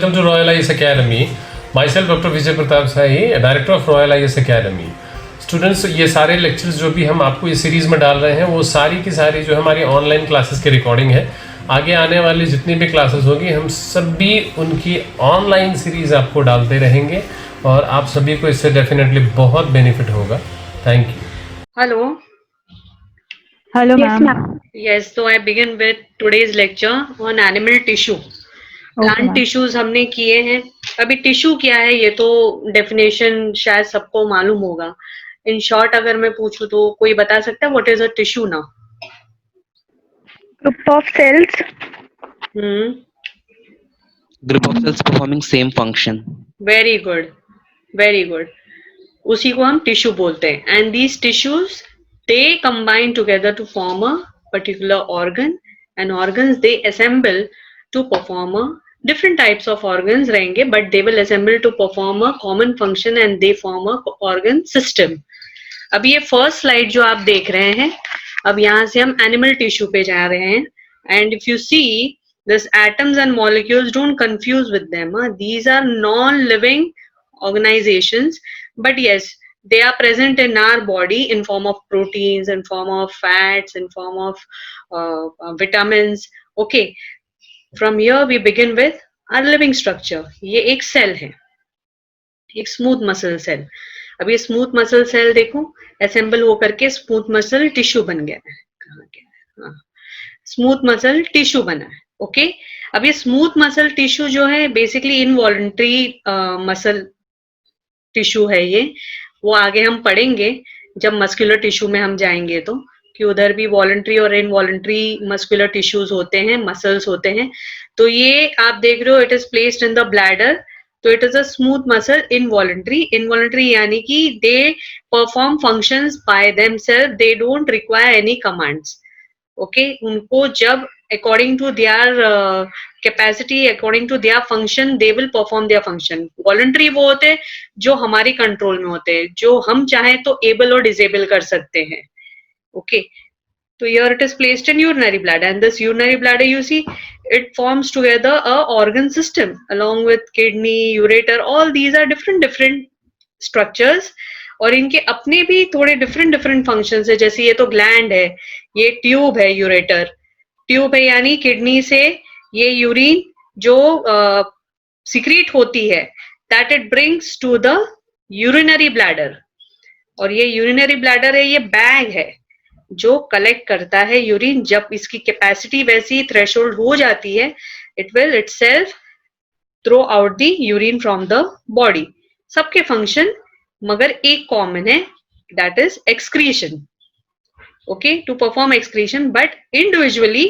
welcome to Royal IAS Academy. Myself Dr. Vijay Pratap Sahi, Director of Royal IAS Academy. Students, ये सारे lectures जो भी हम आपको इस सीरीज़ में डाल रहे हैं वो सारी की सारी जो हमारी ऑनलाइन क्लासेस की रिकॉर्डिंग है। आगे आने वाली जितनी भी क्लासेस होगी हम सभी उनकी ऑनलाइन सीरीज़ आपको डालते रहेंगे और आप सभी को इससे डेफिनेटली बहुत बेनिफिट होगा। Thank you. Hello. Hello, Yes, ma'am. ma'am. Yes, so I begin with today's lecture on animal tissue. Plant ma'am. Tissues हमने किए हैं। अभी टिश्यू क्या है ये तो डेफिनेशन शायद सबको मालूम होगा। इन शॉर्ट अगर मैं पूछूं तो कोई बता सकता है व्हाट इज अ टिश्यू ना? Group of cells. Group of cells performing same function. Very good, very good. उसी को हम टिश्यू बोलते हैं। And these tissues they combine together to form a particular organ and organs they assemble to perform a different types of organs रहेंगे but they will assemble to perform a common function and they form a organ system. अब ये first slide जो आप देख रहे हैं, अब यहाँ से हम animal tissue पे जा रहे हैं and if you see this atoms and molecules, don't confuse with them. These are non-living organizations but yes they are present in our body in form of proteins, in form of fats, in form of vitamins. Okay, from here we begin with our living structure. ये एक cell है, एक smooth muscle cell. अब ये smooth muscle cell देखो assemble होकर के smooth muscle tissue बन गया है। कहाँ गया? स्मूथ मसल टिश्यू बना है। ओके, अब ये स्मूथ मसल टिश्यू जो है बेसिकली इनवॉलंटरी मसल टिश्यू है ये। वो आगे हम पढ़ेंगे जब मस्कुलर टिश्यू में हम जाएंगे तो कि उधर भी वॉलंटरी और इनवॉलंटरी मस्कुलर टिश्यूज होते हैं, मसल्स होते हैं। तो ये आप देख रहे हो it is placed in the bladder, तो it is a smooth muscle involuntary. Involuntary यानी कि they perform functions by themselves, they don't require any commands. Okay, उनको जब according to their capacity, according to their function they will perform their function. Voluntary वो होते हैं जो हमारी control में होते हैं, जो हम चाहें तो एबल और डिसेबल कर सकते हैं। Okay, so here it is placed in urinary bladder and this urinary bladder you see it forms together a organ system along with kidney, ureter, all these are different structures और इनके अपने भी थोड़े different functions है। जैसे ये तो gland है, ये ट्यूब है, यूरेटर ट्यूब है यानी किडनी से ये यूरिन जो सिक्रीट होती है that it brings to the urinary bladder। और ये यूरिनरी ब्लैडर है, ये बैग है जो कलेक्ट करता है यूरिन। जब इसकी कैपेसिटी वैसी थ्रेशोल्ड हो जाती है it will itself throw out the urine from the body. सबके फंक्शन मगर एक कॉमन है, that is excretion. Okay, to perform excretion but individually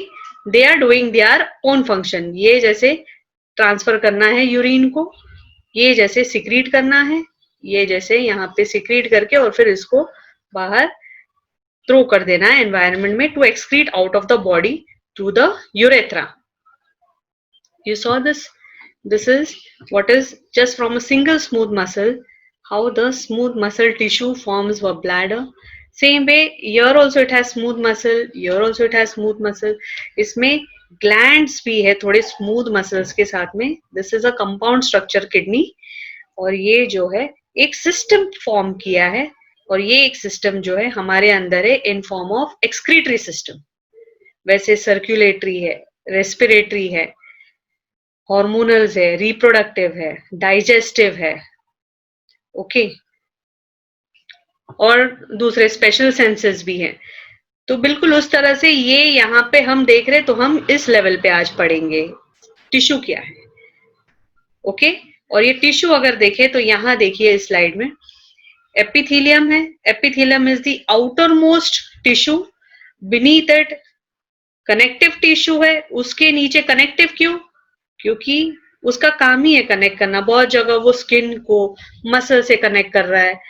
they are doing their own function. ये जैसे ट्रांसफर करना है यूरिन को, ये जैसे सिक्रीट करना है, ये जैसे यहाँ पे सिक्रीट करके और फिर इसको बाहर थ्रो कर देना है एनवायरनमेंट में to excrete out of the body through the urethra. You saw this, this is what is just from a single smooth muscle how the smooth muscle tissue forms a bladder. Same way here also it has smooth muscle, here also it has smooth muscle. इसमें glands भी है थोड़े smooth muscles के साथ में। This is a compound structure kidney और ये जो है एक सिस्टम फॉर्म किया है और ये एक सिस्टम जो है हमारे अंदर है in form of excretory system. वैसे सर्कुलेटरी है, रेस्पिरेटरी है, हार्मोनल्स है, रिप्रोडक्टिव है, डाइजेस्टिव है। ओके, और दूसरे स्पेशल सेंसेस भी हैं। तो बिल्कुल उस तरह से ये यहाँ पे हम देख रहे, तो हम इस लेवल पे आज पढ़ेंगे टिश्यू क्या है। ओके, और ये टिश्यू अगर देखें तो यहाँ देखिए इस स्लाइड में एपिथेलियम है। Epithelium is the outer most tissue, beneath it connective tissue है। उसके नीचे कनेक्टिव क्यों? क्योंकि उसका काम ही है कनेक्ट करना। बहुत जगह वो स्किन को मसल से कनेक्ट कर रहा है,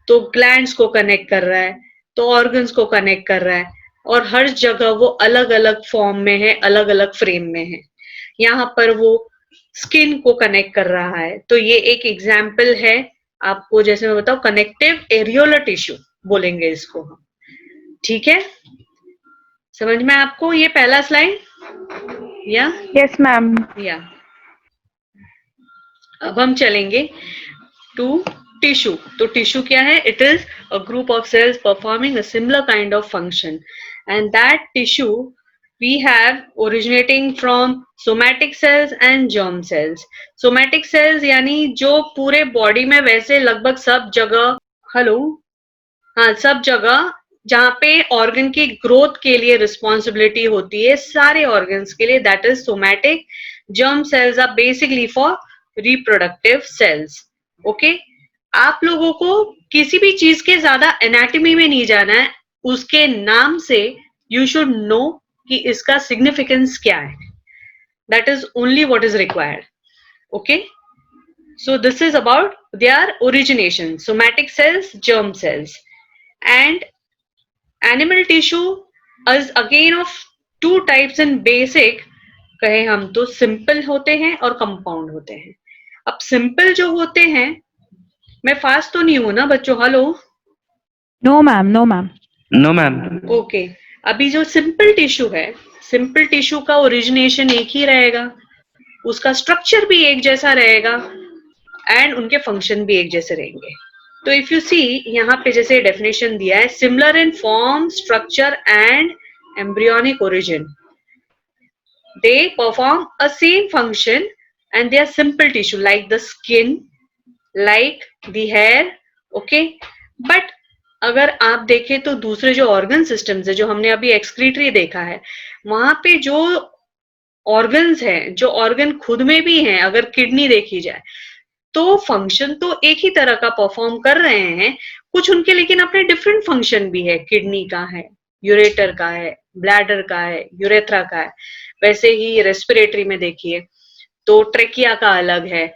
तो ग्लैंड्स को कनेक्ट कर रहा है, तो ऑर्गन्स को कनेक्ट कर रहा है और हर जगह वो अलग अलग फॉर्म में है, अलग अलग फ्रेम में है। यहाँ पर वो स्किन को कनेक्ट कर रहा है, तो ये एक एग्जाम्पल है आपको। जैसे मैं बताऊं कनेक्टिव एरियोलर टिश्यू बोलेंगे इसको हम, ठीक है? समझ में आपको ये पहला स्लाइड या? Yes, ma'am. या अब हम चलेंगे टू टिश्यू। तो टिश्यू क्या है? It is a group of cells performing a similar kind of function, and that tissue we have originating from somatic cells and germ cells. somatic cells यानी जो पूरे बॉडी में वैसे लगभग सब जगह, हेलो, हाँ, सब जगह जहाँ पे ऑर्गन की ग्रोथ के लिए रिस्पॉन्सिबिलिटी होती है सारे ऑर्गन्स के लिए, that is somatic. Germ cells are basically for reproductive cells. Okay, आप लोगों को किसी भी चीज के ज्यादा एनाटॉमी में नहीं जाना है, उसके नाम से यू शुड नो कि इसका सिग्निफिकेंस क्या है. That is only what is required. Okay, so this is about their origination: somatic cells, germ cells. And animal tissue is again of two types in basic. कहे हम तो simple होते हैं और कंपाउंड होते हैं. अब सिंपल जो होते हैं, मैं फास्ट तो नहीं हूं ना बच्चों? Hello, No, ma'am. No, ma'am. No, ma'am. Okay. अभी जो सिंपल टिश्यू है, सिंपल टिश्यू का ओरिजिनेशन एक ही रहेगा, उसका स्ट्रक्चर भी एक जैसा रहेगा, एंड उनके फंक्शन भी एक जैसे रहेंगे. तो इफ यू सी, यहाँ पे जैसे डेफिनेशन दिया है, similar in form, structure and embryonic origin, they perform a same function and they are simple tissue like the skin, like the hair. Okay, but अगर आप देखें तो दूसरे जो ऑर्गन सिस्टम्स है, जो हमने अभी एक्सक्रीटरी देखा है, वहां पे जो ऑर्गन्स हैं, जो ऑर्गन खुद में भी हैं, अगर किडनी देखी जाए तो फंक्शन तो एक ही तरह का परफॉर्म कर रहे हैं, कुछ उनके लेकिन अपने डिफरेंट फंक्शन भी है. किडनी का है, यूरेटर का है, ब्लैडर का है, यूरेथ्रा का है. वैसे ही रेस्पिरेटरी में देखिए तो ट्रेकिया का अलग है,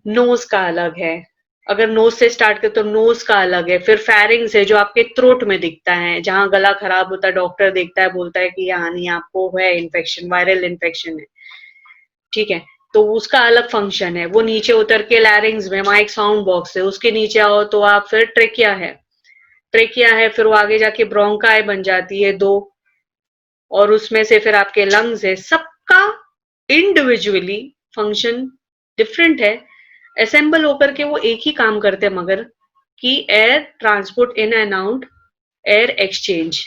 नोज का अलग है. अगर नोज से स्टार्ट करें तो नोज का अलग है. फिर फेरिंग्स है जो आपके थ्रोट में दिखता है, जहां गला खराब होता है, डॉक्टर देखता है, बोलता है कि हाँ नहीं, आपको है इन्फेक्शन, वायरल इन्फेक्शन है. ठीक है, तो उसका अलग फंक्शन है. वो नीचे उतर के लैरिंग्स में, वहां एक साउंड बॉक्स है, उसके नीचे आओ तो आप फिर ट्रेकिया है, ट्रेकिया है, फिर वो आगे जाके ब्रोंकाई बन जाती है दो, और उसमें से फिर आपके लंग्स है. सबका इंडिविजुअली फंक्शन डिफरेंट है. असेंबल होकर के वो एक ही काम करते हैं, मगर कि air transport in and out, air exchange,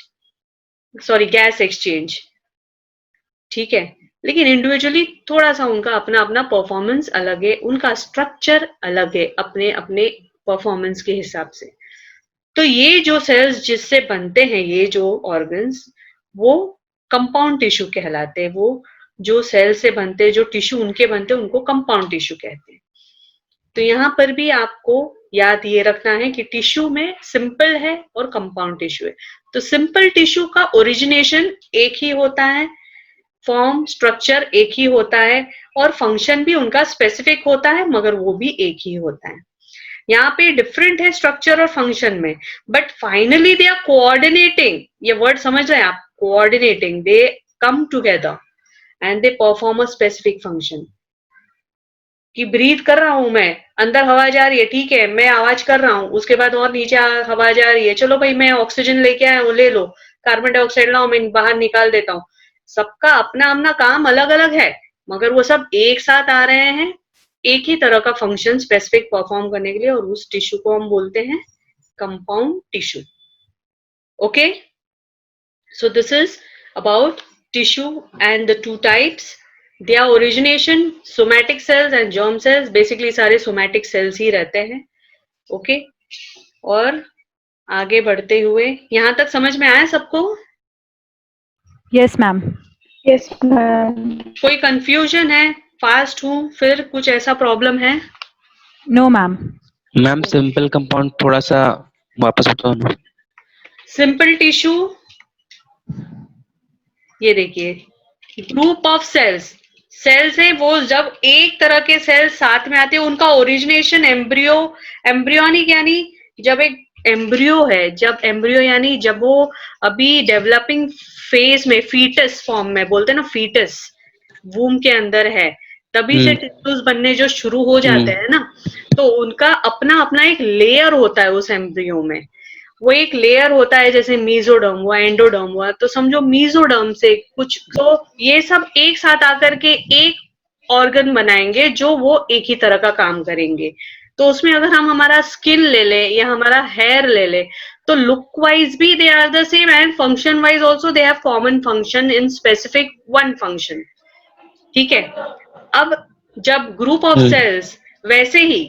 sorry gas exchange. ठीक है, लेकिन इंडिविजुअली थोड़ा सा उनका अपना अपना परफॉर्मेंस अलग है, उनका स्ट्रक्चर अलग है अपने अपने परफॉर्मेंस के हिसाब से. तो ये जो सेल्स जिससे बनते हैं, ये जो ऑर्गन्स, वो कंपाउंड टिश्यू कहलाते हैं. वो जो सेल से बनते हैं, जो टिश्यू उनके बनते हैं, उनको कंपाउंड टिश्यू कहते हैं. तो यहाँ पर भी आपको याद ये रखना है कि टिश्यू में सिंपल है और कंपाउंड टिश्यू है. तो सिंपल टिश्यू का ओरिजिनेशन एक ही होता है, फॉर्म स्ट्रक्चर एक ही होता है, और फंक्शन भी उनका स्पेसिफिक होता है, मगर वो भी एक ही होता है. यहाँ पे डिफरेंट है स्ट्रक्चर और फंक्शन में, but finally they are coordinating. ये वर्ड समझ रहे हैं आप? Coordinating, they come together and they perform a specific function. कि ब्रीथ कर रहा हूं मैं, अंदर हवा जा रही है, ठीक है, मैं आवाज कर रहा हूं, उसके बाद और नीचे हवा जा रही है, चलो भाई मैं ऑक्सीजन लेके आया हूं, ले लो, कार्बन डाइऑक्साइड लाओ, मैं बाहर निकाल देता हूं. सबका अपना अपना काम अलग अलग है, मगर वो सब एक साथ आ रहे हैं एक ही तरह का फंक्शन स्पेसिफिक परफॉर्म करने के लिए, और उस टिश्यू को हम बोलते हैं compound tissue. Okay, so this is about tissue and the two types. Their origination, somatic cells and germ cells. Basically सारे somatic cells ही रहते हैं. ओके, और आगे बढ़ते हुए, यहाँ तक समझ में आया सबको? Yes, ma'am. Yes, ma'am. कोई कंफ्यूजन है? फास्ट हूँ, फिर कुछ ऐसा प्रॉब्लम है? No, ma'am. Ma'am simple compound थोड़ा सा वापस बताओ ना. सिंपल टिश्यू, ये देखिए, ग्रुप ऑफ सेल्स. सेल्स है वो जब एक तरह के सेल्स साथ में आते हैं, उनका ओरिजिनेशन एम्ब्रियो, एम्ब्रियोनिक यानी जब एक एम्ब्रियो है, जब एम्ब्रियो यानी जब वो अभी डेवलपिंग फेज में, फीटस फॉर्म में बोलते हैं ना, फीटस वूम के अंदर है, तभी से टिश्यूज बनने जो शुरू हो जाते हैं ना, तो उनका अपना अपना एक लेयर होता है उस एम्ब्रियो में. वो एक लेयर होता है, जैसे मीजोडर्म हुआ, एंडोडर्म हुआ, तो समझो मीजोडर्म से कुछ, तो ये सब एक साथ आकर के एक ऑर्गन बनाएंगे जो वो एक ही तरह का काम करेंगे। तो उसमें अगर हम हमारा स्किन ले ले या हमारा हेयर ले ले, तो लुक वाइज भी they are the same and function wise also they have common function in specific one function. ठीक है। अब जब ग्रुप ऑफ सेल्स वैसे ही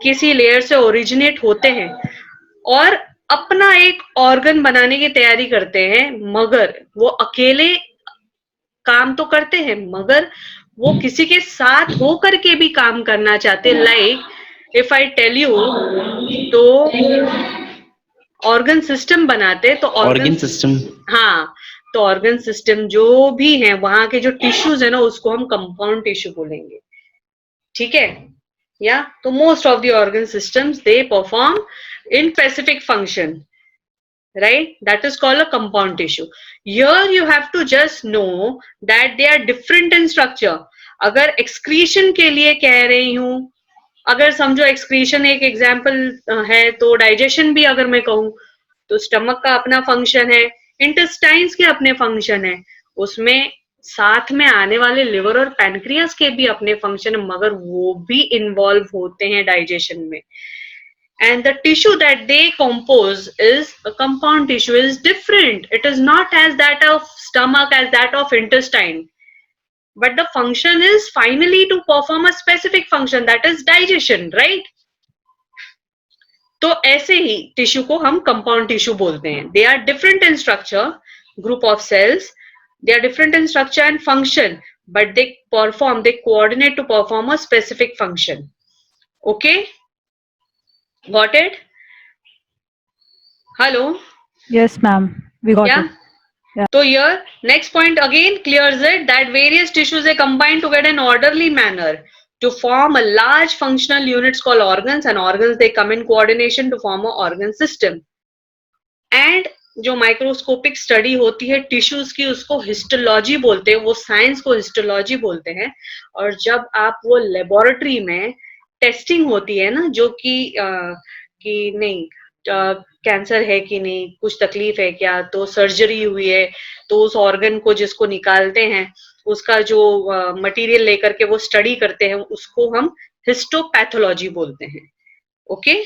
किसी लेयर से ओरिजिनेट होते हैं और अपना एक ऑर्गन बनाने की तैयारी करते हैं, मगर वो अकेले काम तो करते हैं मगर वो किसी के साथ होकर के भी काम करना चाहते। Like if I tell you, तो ऑर्गन सिस्टम बनाते तो ऑर्गन सिस्टम। हाँ, तो ऑर्गन सिस्टम जो भी है वहां के जो टिश्यूज है ना, उसको हम कंपाउंड टिश्यू बोलेंगे। ठीक है। या तो most of the organ systems they perform in specific function, right? That is called a compound tissue. Here you have to just know that they are different in structure. अगर excretion के लिए कह रही हूँ, अगर समझो excretion एक example है, तो digestion भी अगर मैं कहूँ तो stomach का अपना function है, intestines के अपने function है, उसमें साथ में आने वाले liver और pancreas के भी अपने function है, मगर वो भी involve होते हैं digestion में। And the tissue that they compose is a compound tissue is different. It is not as that of stomach, as that of intestine. But the function is finally to perform a specific function, that is digestion, right? तो ऐसे ही tissue को हम compound tissue बोलते हैं। They are different in structure, group of cells. They are different in structure and function, but they coordinate to perform a specific function. Okay? Got it? Hello? Yes, ma'am. We got Yeah. it. Yeah. So here, next point again clears it that various tissues are combined together in orderly manner to form a large functional units called organs, and organs they come in coordination to form a organ system. And जो microscopic study होती है tissues की, उसको histology बोलते हैं, वो science को histology बोलते हैं। और जब आप वो लेबोरेटरी में टेस्टिंग होती है ना, जो कि नहीं कैंसर है कि नहीं, कुछ तकलीफ है क्या, तो सर्जरी हुई है, तो उस ऑर्गन को जिसको निकालते हैं उसका जो मटेरियल लेकर के वो स्टडी करते हैं, उसको हम हिस्टोपैथोलॉजी बोलते हैं। ओके,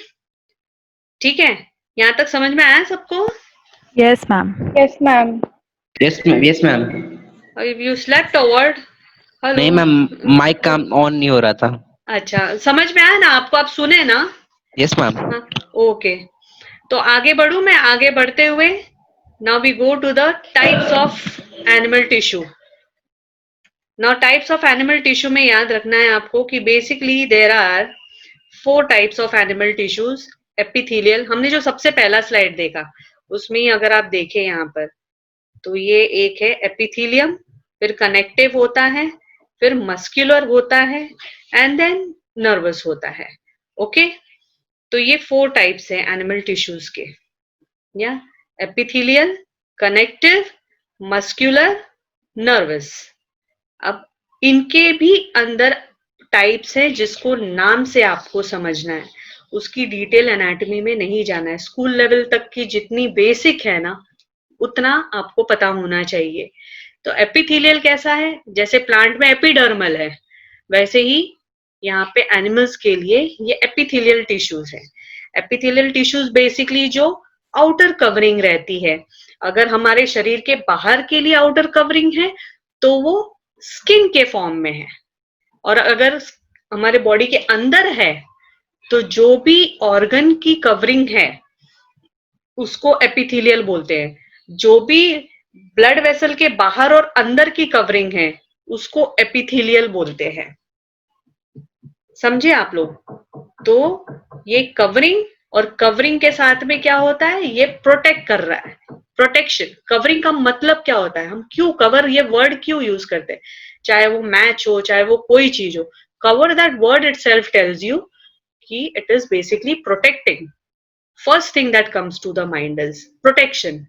ठीक है, यहाँ तक समझ में आया सबको? Yes, ma'am. Yes, ma'am. Yes ma'am. You slept a word? नहीं मैम, माइक काम ऑन नहीं हो रहा था। अच्छा, समझ में आया ना आपको? आप सुने ना? Yes ma'am. ओके, तो आगे बढ़ू मैं? आगे बढ़ते हुए now we go to the types of animal tissue. Now types of animal tissue में याद रखना है आपको कि basically there are 4 types of animal tissues. Epithelial, हमने जो सबसे पहला स्लाइड देखा उसमें ही अगर आप देखें यहाँ पर, तो ये एक है एपिथेलियम, फिर कनेक्टिव होता है, फिर मस्कुलर होता है, एंड देन नर्वस होता है। ओके, तो ये 4 टाइप्स है एनिमल टिश्यूज के, या एपिथेलियल, कनेक्टिव, मस्कुलर, नर्वस। अब इनके भी अंदर टाइप्स है जिसको नाम से आपको समझना है, उसकी डिटेल एनाटॉमी में नहीं जाना है। स्कूल लेवल तक की जितनी बेसिक है ना, उतना आपको पता होना चाहिए। तो एपिथेलियल कैसा है? जैसे प्लांट में एपिडर्मल है, वैसे ही यहाँ पे एनिमल्स के लिए ये एपिथेलियल टिश्यूज है। एपिथेलियल टिश्यूज बेसिकली जो आउटर कवरिंग रहती है, अगर हमारे शरीर के बाहर के लिए आउटर कवरिंग है तो वो स्किन के फॉर्म में है, और अगर हमारे बॉडी के अंदर है तो जो भी ऑर्गन की कवरिंग है उसको एपिथेलियल बोलते हैं। जो भी ब्लड वेसल के बाहर और अंदर की कवरिंग है उसको एपिथेलियल बोलते हैं। समझे आप लोग? तो ये कवरिंग, और कवरिंग के साथ में क्या होता है, ये प्रोटेक्ट कर रहा है। प्रोटेक्शन, कवरिंग का मतलब क्या होता है, हम क्यों कवर ये वर्ड क्यों यूज करते हैं, चाहे वो मैच हो, चाहे वो कोई चीज हो, cover, that word itself tells you कि it is basically protecting. First thing that comes to the mind is protection.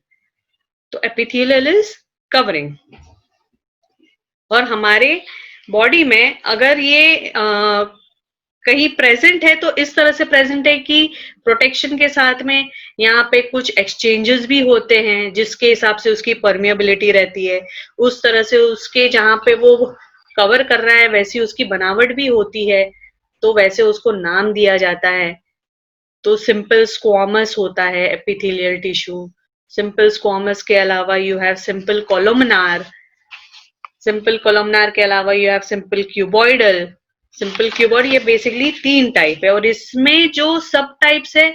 तो एपिथेलियल इज कवरिंग। और हमारे बॉडी में अगर ये कहीं प्रेजेंट है तो इस तरह से प्रेजेंट है कि प्रोटेक्शन के साथ में यहाँ पे कुछ एक्सचेंजेस भी होते हैं जिसके हिसाब से उसकी परमिएबिलिटी रहती है, उस तरह से उसके जहाँ पे वो कवर कर रहा है वैसी उसकी बनावट भी होती है, तो वैसे उसको नाम दिया जाता है। तो सिंपल स्क्वामस होता है एपिथेलियल टिश्यू। सिंपल स्क्वामस के अलावा you have simple columnar. Simple columnar के अलावा you have simple cuboidal. Simple cuboid, ये बेसिकली 3 टाइप है। और इसमें जो सब टाइप्स है,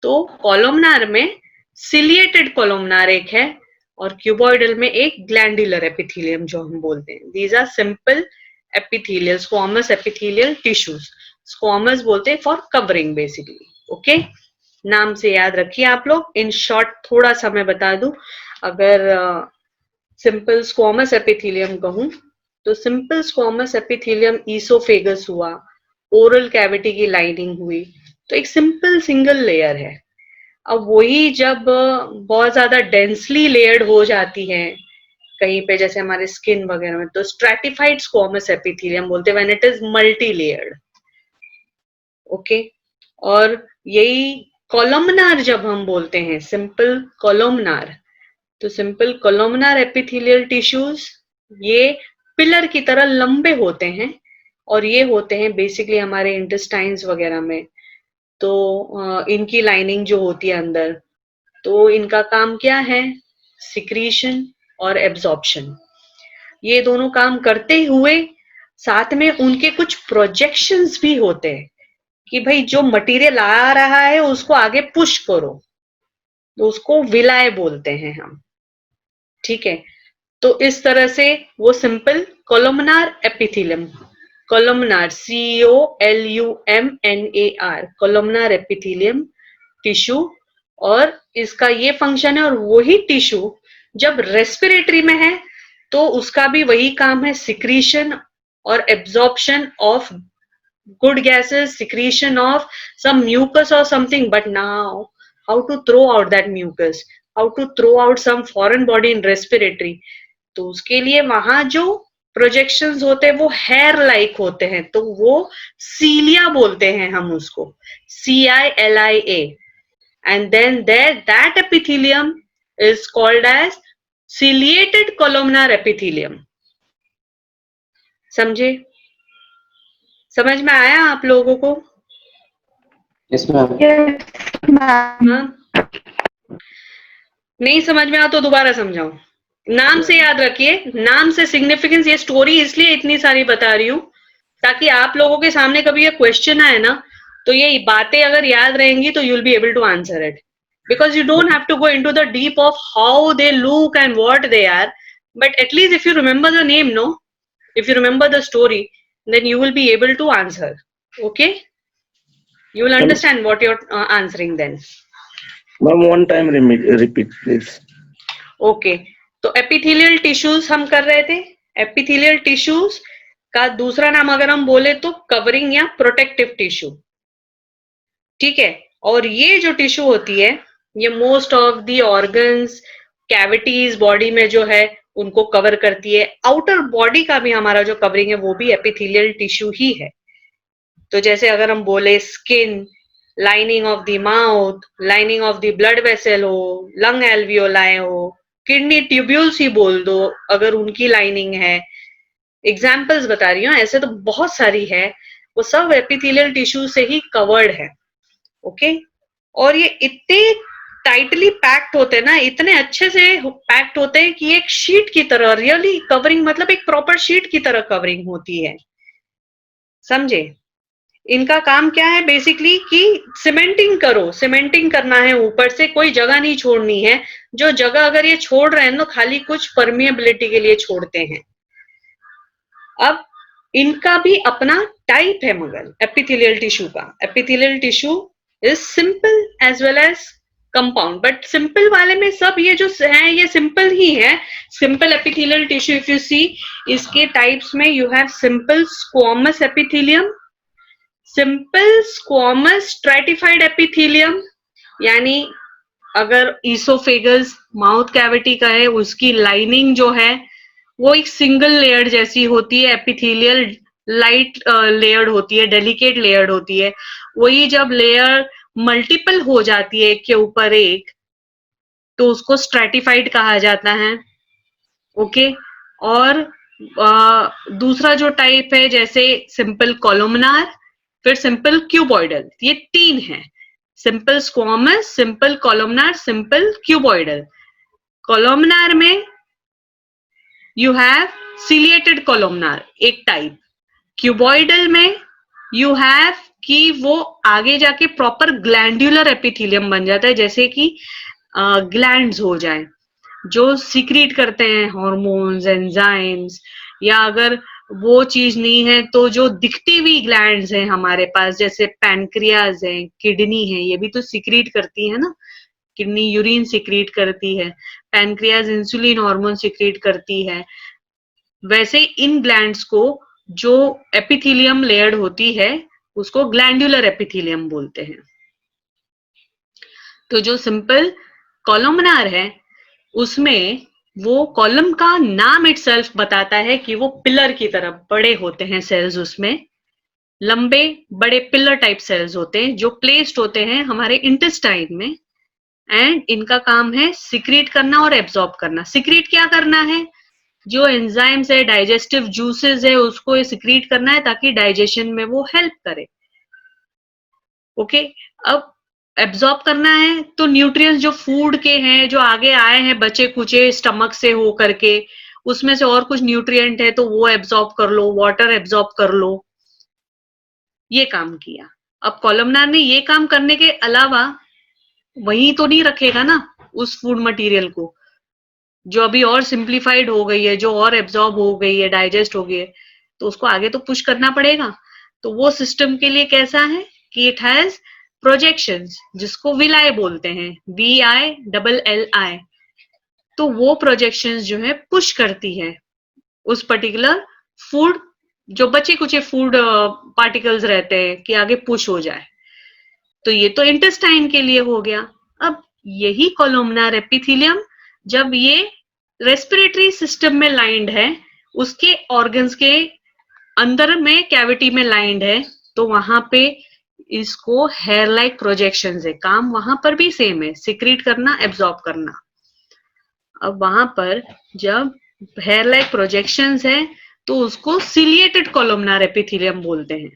तो कोलुमनार में सिलिएटेड कोलुमनार एक है और क्यूबॉइडल में एक ग्लैंडुलर एपिथेलियम जो हम बोलते हैं। These are simple epithelial squamous epithelial tissues. Squamous बोलते हैं फॉर कवरिंग बेसिकली। ओके, नाम से याद रखिए आप लोग। इन शॉर्ट थोड़ा सा मैं बता दूं, अगर सिंपल स्क्वामस एपिथेलियम कहूं तो सिंपल स्क्वामस एपिथेलियम ईसोफेगस हुआ, ओरल कैविटी की लाइनिंग हुई, तो एक सिंपल सिंगल लेयर है। अब वही जब बहुत ज्यादा डेंसली लेयर्ड हो जाती है कहीं पे, जैसे हमारे स्किन वगैरह में, तो स्ट्रैटिफाइड स्क्वामस एपिथेलियम बोलते हैं when it is multi layered. Okay, और यही कोलुमनार जब हम बोलते हैं, सिंपल कोलुमनार, तो सिंपल कोलुमनार एपिथेलियल टिश्यूज ये पिलर की तरह लंबे होते हैं और ये होते हैं बेसिकली हमारे इंटेस्टाइन्स वगैरह में। तो इनकी लाइनिंग जो होती है अंदर, तो इनका काम क्या है? सिक्रीशन और एब्जॉर्प्शन। ये दोनों काम करते हुए साथ में उनके कुछ प्रोजेक्शंस भी होते हैं कि भाई जो मटेरियल आ रहा है उसको आगे पुश करो, तो उसको विलाय बोलते हैं हम। ठीक है, तो इस तरह से वो simple columnar epithelium, columnar COLUMNAR, columnar epithelium tissue, और इसका ये फंक्शन है। और वही टिश्यू जब रेस्पिरेटरी में है तो उसका भी वही काम है, सिक्रीशन और absorption of good gases, secretion of some mucus or something. But now how to throw out that mucus, how to throw out some foreign body in respiratory, तो उसके लिए वहां जो प्रोजेक्शंस होते हैं वो हेयर लाइक होते हैं, तो वो सीलिया बोलते हैं हम उसको, CILIA, and then there that epithelium is called as ciliated columnar epithelium। समझे? समझ में आया आप लोगों को? Yes, ma'am. Yes, ma'am. हाँ? नहीं समझ में आ तो दोबारा समझाऊं। नाम से याद रखिए, नाम से सिग्निफिकेंस। ये स्टोरी इसलिए इतनी सारी बता रही हूँ ताकि आप लोगों के सामने कभी ये क्वेश्चन आए ना, तो ये बातें अगर याद रहेंगी तो you'll be able to answer it, because you don't have to go into the deep of how they look and what they are, but at least if you remember the name, no, if you remember the story, then you will be able to answer. Okay, you will understand what you're answering then. Ma'am, one time repeat, please. Okay, तो epithelial tissues हम कर रहे थे। Epithelial tissues का दूसरा नाम अगर हम बोले तो कवरिंग या प्रोटेक्टिव टिश्यू। ठीक है, और ये जो टिश्यू होती है ये most of the organs, cavities body में जो है उनको कवर करती है। आउटर बॉडी का भी हमारा जो कवरिंग है वो भी एपिथेलियल टिश्यू ही है। तो जैसे अगर हम बोले skin, lining of the mouth, lining of the blood vessel हो, लंग एल्वियोलाई हो, किडनी ट्यूब्यूल्स ही बोल दो अगर उनकी लाइनिंग है। एग्जाम्पल्स बता रही हूँ, ऐसे तो बहुत सारी है, वो सब एपिथेलियल टिश्यू से ही कवर्ड है। ओके, और ये इतने टाइटली पैक्ड होते हैं ना, इतने अच्छे से पैक्ड होते हैं कि एक शीट की तरह, रियली कवरिंग मतलब एक प्रॉपर शीट की तरह कवरिंग होती है। समझे? इनका काम क्या है बेसिकली कि सीमेंटिंग करो, सीमेंटिंग करना है, ऊपर से कोई जगह नहीं छोड़नी है। जो जगह अगर ये छोड़ रहे हैं तो खाली कुछ परमिएबिलिटी के लिए छोड़ते हैं। अब इनका भी अपना टाइप है, मगर एपिथेलियल टिश्यू का, epithelial tissue is simple as well as compound, but simple वाले में सब ये जो है ये सिंपल ही है। Simple epithelial tissue if you see, इसके टाइप्स में you have simple squamous epithelium, simple squamous stratified epithelium, यानी अगर ईसोफेगस माउथ कैविटी का है उसकी लाइनिंग जो है वो एक सिंगल लेयर जैसी होती है, एपिथेलियल लाइट लेयर्ड होती है, डेलिकेट लेयर्ड होती है। वही जब लेयर मल्टीपल हो जाती है एक के ऊपर एक, तो उसको स्ट्रैटिफाइड कहा जाता है। ओके, और दूसरा जो टाइप है जैसे सिंपल कॉलमनार, फिर सिंपल क्यूबॉइडल, ये 3 है, simple squamous, simple columnar, simple cuboidal. Columnar में यू हैव सिलिएटेड कॉलमनार एक टाइप, क्यूबॉइडल में यू हैव कि वो आगे जाके प्रॉपर ग्लैंडुलर एपिथेलियम बन जाता है, जैसे कि ग्लैंड्स हो जाए जो सीक्रेट करते हैं हार्मोन्स, एंजाइम्स, या अगर वो चीज नहीं है तो जो दिखती हुई ग्लैंड्स हैं हमारे पास, जैसे पैनक्रियाज है, किडनी है, ये भी तो सीक्रेट करती है ना, किडनी यूरिन सीक्रेट करती है, पैनक्रियाज इंसुलिन हार्मोन सीक्रेट करती है। वैसे इन ग्लैंड्स को जो एपिथेलियम लेयर्ड होती है उसको ग्लैंडुलर एपिथेलियम बोलते हैं। तो जो सिंपल कॉलमनार है उसमें वो कॉलम का नाम इटसेल्फ बताता है कि वो पिलर की तरह बड़े होते हैं सेल्स, उसमें लंबे बड़े पिलर टाइप सेल्स होते हैं जो प्लेस्ड होते हैं हमारे इंटेस्टाइन में, एंड इनका काम है सिक्रीट करना और एब्जॉर्ब करना। सिक्रीट क्या करना है, जो एंजाइम्स है, डाइजेस्टिव जूसेस है, उसको सिक्रीट करना है ताकि डाइजेशन में वो हेल्प करे। ओके, अब एब्जॉर्ब करना है तो न्यूट्रिएंट्स जो फूड के हैं, जो आगे आए हैं बचे कुचे स्टमक से हो करके, उसमें से और कुछ न्यूट्रिएंट है तो वो एब्जॉर्ब कर लो, वाटर एब्जॉर्ब कर लो, ये काम किया। अब कॉलमनार ने ये काम करने के अलावा वहीं तो नहीं रखेगा ना उस फूड मटेरियल को, जो अभी और सिंप्लीफाइड हो गई है, जो और एब्जॉर्ब हो गई है, डाइजेस्ट हो गई है, तो उसको आगे तो पुश करना पड़ेगा। तो वो सिस्टम के लिए कैसा है कि इट हैज प्रोजेक्शंस, जिसको विलाई बोलते हैं, VILLI। तो वो प्रोजेक्शंस जो है पुश करती है उस पर्टिकुलर फूड, जो बचे कुचे फूड पार्टिकल्स रहते हैं कि आगे पुश हो जाए। तो ये तो इंटेस्टाइन के लिए हो गया। अब यही कॉलमनार एपिथेलियम जब ये रेस्पिरेटरी सिस्टम में लाइंड है, उसके ऑर्गन्स के अंदर में कैविटी में लाइंड है, तो वहां पे इसको हेयर लाइक प्रोजेक्शंस है, काम वहां पर भी सेम है, सिक्रीट करना, एब्जॉर्ब करना। अब वहां पर जब हेयर लाइक प्रोजेक्शंस है तो उसको सिलिएटेड कॉलमनार एपिथेलियम बोलते हैं।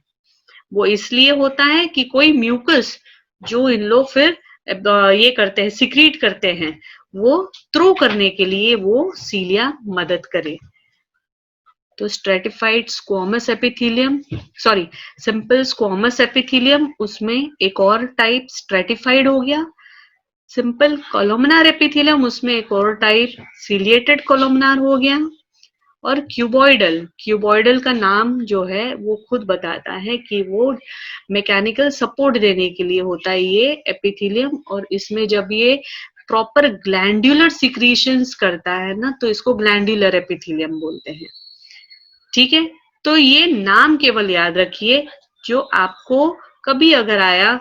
वो इसलिए होता है कि कोई म्यूकस जो इन लोग फिर ये करते हैं, सिक्रीट करते हैं, वो थ्रो करने के लिए वो सीलिया मदद करे। तो stratified squamous epithelium, sorry simple squamous epithelium, उसमें एक और टाइप स्ट्रेटिफाइड हो गया। सिंपल कॉलमनार एपिथेलियम, उसमें एक और टाइप सिलिएटेड कॉलमनार हो गया। और क्यूबॉइडल, क्यूबॉइडल का नाम जो है वो खुद बताता है कि वो मैकेनिकल सपोर्ट देने के लिए होता है ये एपिथेलियम, और इसमें जब ये प्रॉपर ग्लैंडुलर सिक्रीशंस करता है ना, तो इसको ग्लैंडुलर एपिथेलियम बोलते हैं। ठीक है, तो ये नाम केवल याद रखिए, जो आपको कभी अगर आया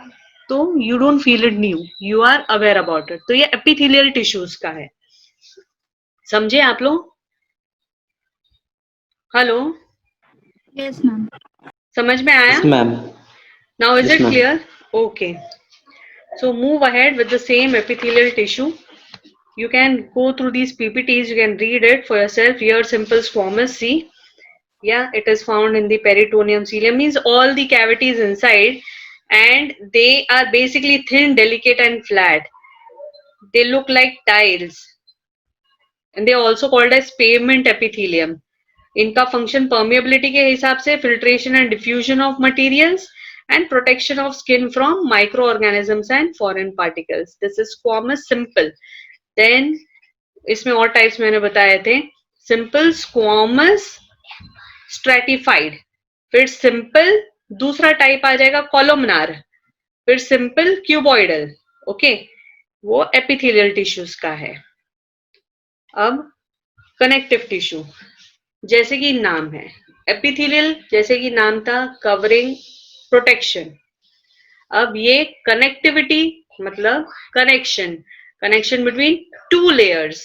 तो you don't feel it new, you are aware about it. तो ये एपिथेलियल टिश्यूज का है, समझे आप लोग? Hello, Yes, ma'am. समझ में आया? Yes, ma'am. Now is Yes, it ma'am. clear? Okay. So move ahead with the same epithelial tissue. You can go through these PPTs, you can read it for yourself. Here simple squamous, see? Yeah, it is found in the peritoneum. Cilium means all the cavities inside, and they are basically thin, delicate and flat. They look like tiles. And they are also called as pavement epithelium. इनका function permeability के हिसाब से filtration and diffusion of materials and protection of skin from micro organisms and foreign particles. This is squamous simple. Then इसमें और types मैंने बताए थे, simple, squamous, stratified, फिर सिंपल, दूसरा टाइप आ जाएगा कॉलमनार, फिर सिंपल क्यूबॉइडल। ओके, वो एपिथेलियल टिश्यूज का है। अब कनेक्टिव टिश्यू, जैसे कि नाम है एपिथेलियल, जैसे कि नाम था कवरिंग, प्रोटेक्शन। अब ये कनेक्टिविटी मतलब connection, connection between two layers,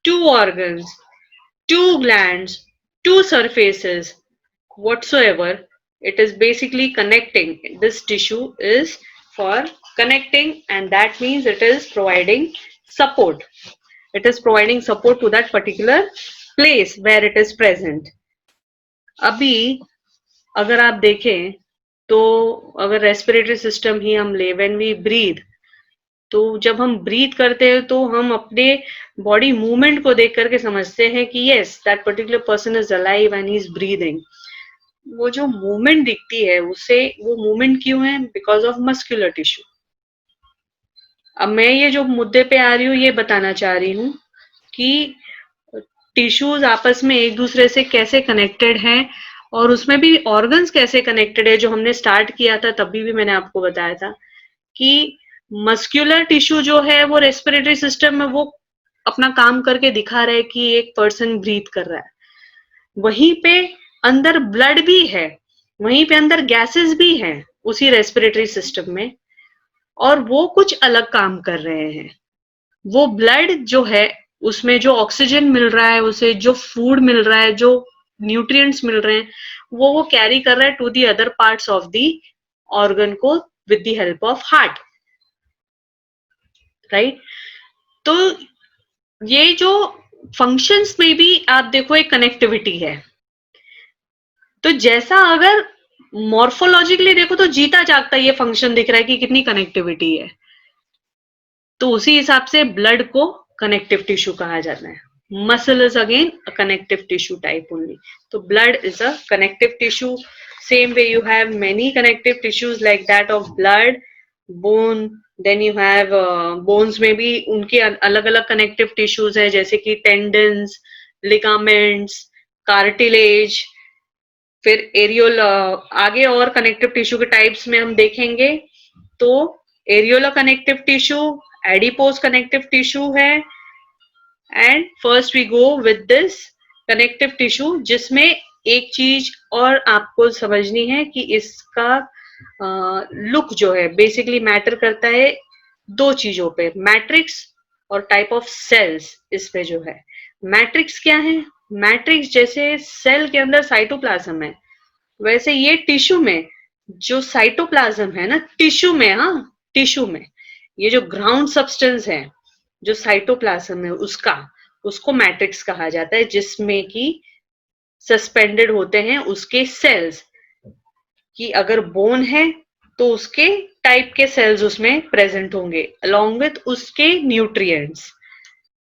two organs, two glands, two surfaces, whatsoever, it is basically connecting. This tissue is for connecting, and that means it is providing support. It is providing support to that particular place where it is present. अभी अगर आप देखें तो अगर respiratory system ही हम ले, when we breathe, तो जब हम ब्रीथ करते हैं तो हम अपने बॉडी मूवमेंट को देख करके समझते हैं कि yes that particular person is alive and he is breathing. वो जो मूवमेंट दिखती है उससे, वो मूवमेंट क्यों है? Because of muscular tissue. अब मैं ये जो मुद्दे पे आ रही हूँ ये बताना चाह रही हूँ कि टिश्यूज आपस में एक दूसरे से कैसे कनेक्टेड हैं, और उसमें भी ऑर्गन्स कैसे कनेक्टेड है. जो हमने स्टार्ट किया था तभी भी मैंने आपको बताया था कि मस्कुलर टिश्यू जो है वो रेस्पिरेटरी सिस्टम में वो अपना काम करके दिखा रहा है कि एक पर्सन ब्रीथ कर रहा है. वहीं पे अंदर ब्लड भी है, वहीं पे अंदर गैसेस भी हैं उसी रेस्पिरेटरी सिस्टम में, और वो कुछ अलग काम कर रहे हैं. वो ब्लड जो है उसमें जो ऑक्सीजन मिल रहा है, उसे जो फूड मिल रहा है, जो न्यूट्रिएंट्स मिल रहे हैं, वो कैरी कर रहा है to the other parts of the organ को with the help of heart. Right? तो ये जो फंक्शंस में भी आप देखो एक कनेक्टिविटी है. तो जैसा अगर मॉर्फोलॉजिकली देखो तो जीता जागता ये फंक्शन दिख रहा है कि कितनी कनेक्टिविटी है, तो उसी हिसाब से ब्लड को कनेक्टिव टिश्यू कहा जाता है. Muscle is again a connective tissue type only. तो blood is a connective tissue. Same way you have many connective tissues like that of blood, bone. Then you have bones में भी उनके अलग अलग connective tissues है, जैसे कि tendons, ligaments, cartilage. फिर एरियोल, आगे और कनेक्टिव टिश्यू के टाइप्स में हम देखेंगे. तो areola connective tissue, adipose connective tissue है, and first we go with this connective tissue, जिसमें एक चीज और आपको समझनी है कि इसका लुक जो है बेसिकली मैटर करता है दो चीजों पे, मैट्रिक्स और टाइप ऑफ सेल्स. इसमें जो है मैट्रिक्स क्या है? मैट्रिक्स जैसे सेल के अंदर साइटोप्लाज्म है, वैसे ये टिश्यू में जो साइटोप्लाज्म है ना, टिश्यू में, हाँ टिश्यू में ये जो ग्राउंड सब्सटेंस है जो साइटोप्लाज्म है उसको मैट्रिक्स कहा जाता है, जिसमें कि सस्पेंडेड होते हैं उसके सेल्स. कि अगर बोन है तो उसके टाइप के सेल्स उसमें प्रेजेंट होंगे अलॉन्ग विथ उसके न्यूट्रिएंट्स.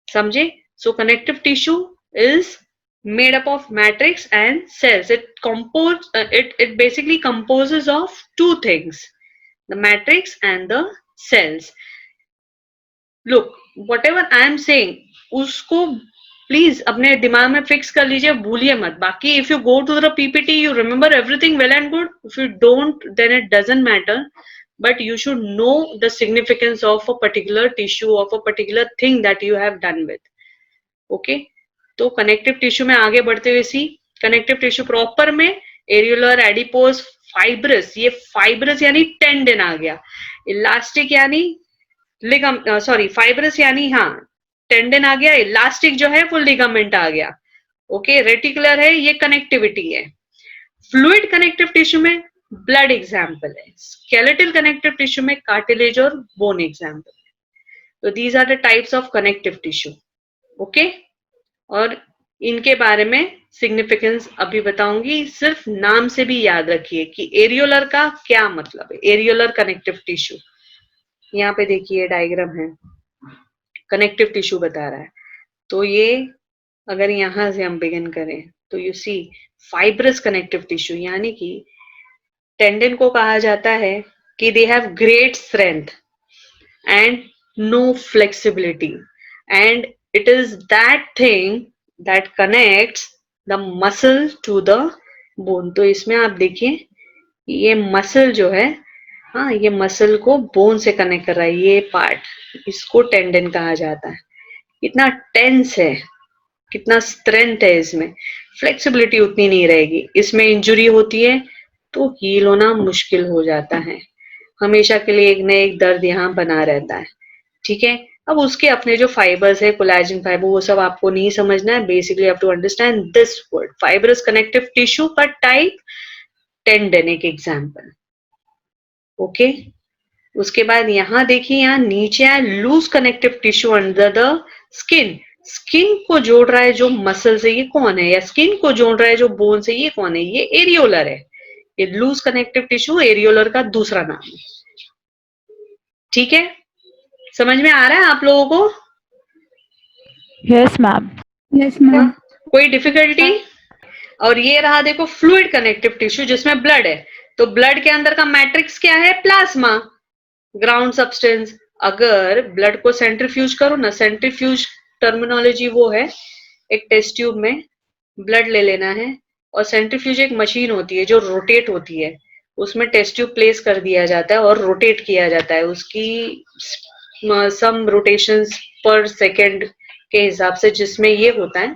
समझे? So connective tissue is made up of matrix and cells. It basically composes of two things, the matrix and the cells. Look, whatever I am saying, उसको please अपने दिमाग में fix कर लीजिए, भूलिए मत. बाकी if you go to the PPT you remember everything well and good. If you don't then it doesn't matter, but you should know the significance of a particular tissue, of a particular thing that you have done with. Okay? तो connective tissue में आगे बढ़ते हुए सी connective tissue proper में areolar, adipose, fibrous. ये fibrous यानी tendon आ गया, elastic यानी फाइब्रस यानी हाँ टेंडन आ गया, इलास्टिक जो है वो लिगामेंट आ गया. ओके, रेटिकुलर है, ये कनेक्टिविटी है. फ्लूइड कनेक्टिव टिश्यू में ब्लड एग्जाम्पल है, स्केलेटल कनेक्टिव टिश्यू में कार्टिलेज और बोन एग्जाम्पल है. तो these are the types of connective tissue. Okay, और इनके बारे में सिग्निफिकेंस अभी बताऊंगी. सिर्फ नाम से भी याद रखिए कि एरियोलर का क्या मतलब है. एरियोलर कनेक्टिव टिश्यू, यहाँ पे देखिए डायग्राम है, कनेक्टिव टिश्यू बता रहा है. तो ये अगर यहां से हम बिगिन करें तो you see fibrous connective tissue, यानी कि टेंडन को कहा जाता है कि they have great strength and no flexibility, and it is that thing that connects the muscle to the bone. तो इसमें आप देखिए ये मसल जो है, हाँ ये मसल को बोन से कनेक्ट कर रहा है, ये पार्ट, इसको टेंडन कहा जाता है. कितना टेंस है, कितना स्ट्रेंथ है इसमें, फ्लेक्सिबिलिटी उतनी नहीं रहेगी. इसमें इंजुरी होती है तो हील होना मुश्किल हो जाता है, हमेशा के लिए एक न एक दर्द यहाँ बना रहता है. ठीक है, अब उसके अपने जो फाइबर्स है, कोलेजन फाइबर, वो सब आपको नहीं समझना है. Basically have to understand this word, fibrous connective tissue का टाइप, टेंडन एक एग्जांपल. ओके, उसके बाद यहाँ देखिए, यहाँ नीचे है loose connective tissue under the skin. Skin को जोड़ रहा है जो मसल से, ये कौन है? या स्किन को जोड़ रहा है जो बोन से, ये कौन है? ये एरियोलर है। ये लूज कनेक्टिव टिश्यू एरियोलर का दूसरा नाम है। ठीक है, समझ में आ रहा है आप लोगों को? Yes, ma'am. Yes, ma'am. कोई डिफिकल्टी? और ये रहा देखो फ्लूइड कनेक्टिव टिश्यू जिसमें ब्लड है, तो ब्लड के अंदर का मैट्रिक्स क्या है? Plasma, ground substance. अगर ब्लड को सेंट्रीफ्यूज करो ना, सेंट्रीफ्यूज टर्मिनोलॉजी वो है, एक टेस्ट ट्यूब में ब्लड ले लेना है और सेंट्रीफ्यूज एक मशीन होती है जो रोटेट होती है, उसमें टेस्ट ट्यूब प्लेस कर दिया जाता है और रोटेट किया जाता है, उसकी सम रोटेशंस पर सेकेंड के हिसाब से, जिसमें ये होता है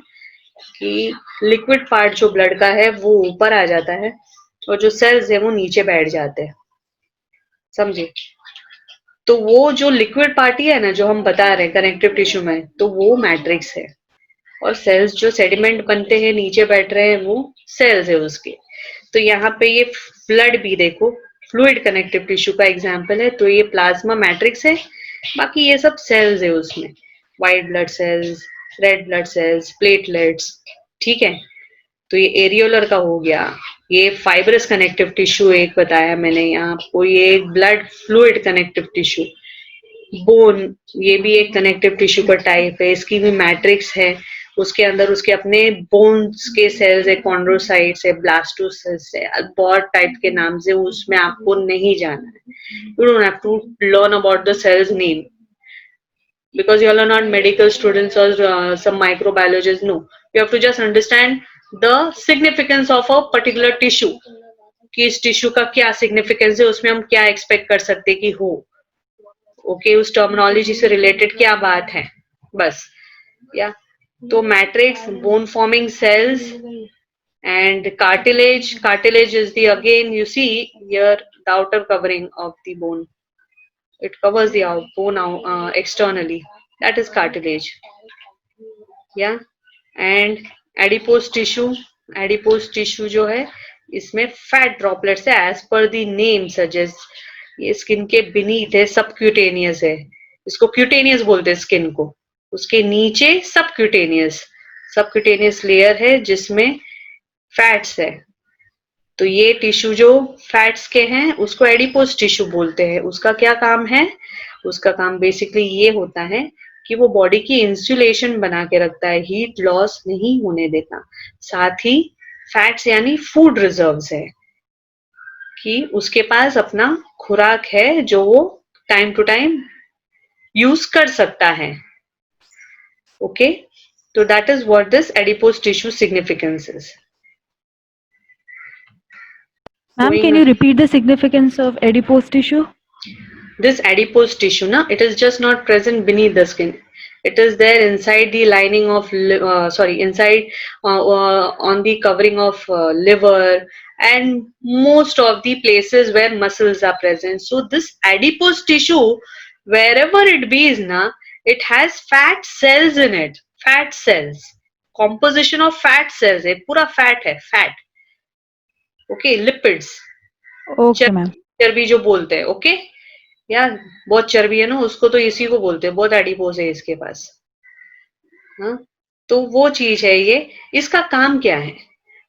कि लिक्विड पार्ट जो ब्लड का है वो ऊपर आ जाता है और जो सेल्स है वो नीचे बैठ जाते हैं, समझे? तो वो जो लिक्विड पार्टी है ना, जो हम बता रहे हैं कनेक्टिव टिश्यू में, तो वो मैट्रिक्स है, और सेल्स जो सेडिमेंट बनते हैं नीचे बैठ रहे हैं वो सेल्स है उसके। तो यहाँ पे ये ब्लड भी देखो फ्लूइड कनेक्टिव टिश्यू का एग्जाम्पल है, तो ये प्लाज्मा मैट्रिक्स है, बाकी ये सब सेल्स है उसमें, white blood cells, red blood cells, platelets. ठीक है, तो ये एरियोलर का हो गया। ये फाइब्रस कनेक्टिव टिश्यू एक बताया मैंने यहाँ आपको, ये एक blood fluid connective tissue. Bone, ये भी एक कनेक्टिव टिश्यू का टाइप है, इसकी भी मैट्रिक्स है, उसके अंदर उसके अपने बोन्स के सेल्स है, कॉन्ड्रोसाइट्स है, ब्लास्टोसिस्ट है, बहुत टाइप के नाम से, उसमें आपको नहीं जाना है। You don't have to learn about the cells name because you all are not medical students or some microbiologists. No, you have to just understand the significance of a particular tissue, कि इस tissue का क्या significance है, उसमें हम क्या expect कर सकते हैं कि हो, ओके, उस टर्मिनोलॉजी से रिलेटेड क्या बात है, बस। या तो matrix, bone forming sales and cartilage is the, again you see here, the outer covering of the bone, it covers the bone externally, that is cartilage. Yeah, and adipose tissue जो है इसमें fat droplets है, as per the name suggest, ये skin के beneath है, subcutaneous है, इसको cutaneous बोलते हैं स्किन को, उसके नीचे सबक्यूटेनियस लेयर है जिसमें फैट्स है। तो ये टिश्यू जो फैट्स के हैं उसको एडिपोज टिश्यू बोलते हैं। उसका क्या काम है? उसका काम बेसिकली ये होता है कि वो बॉडी की इंसुलेशन बना के रखता है, हीट लॉस नहीं होने देता। साथ ही फैट्स यानी फूड रिजर्व्स है, कि उसके पास अपना खुराक है जो वो टाइम टू टाइम यूज कर सकता है। ओके, तो that is what this adipose tissue significance is. Ma'am, can you repeat the significance of adipose tissue? This adipose tissue, na, it is just not present beneath the skin. It is there inside the lining of, on the covering of liver and most of the places where muscles are present. So this adipose tissue, wherever it be is, na, it has fat cells in it. Fat cells. Composition of fat cells. है, पूरा fat है, fat. Okay, lipids, Okay, ma'am. चर्बी जो बोलते हैं, okay, यार बहुत चर्बी है ना, उसको तो इसी को बोलते हैं, बहुत एडिपोज है इसके पास। हाँ, तो वो चीज है ये। इसका काम क्या है?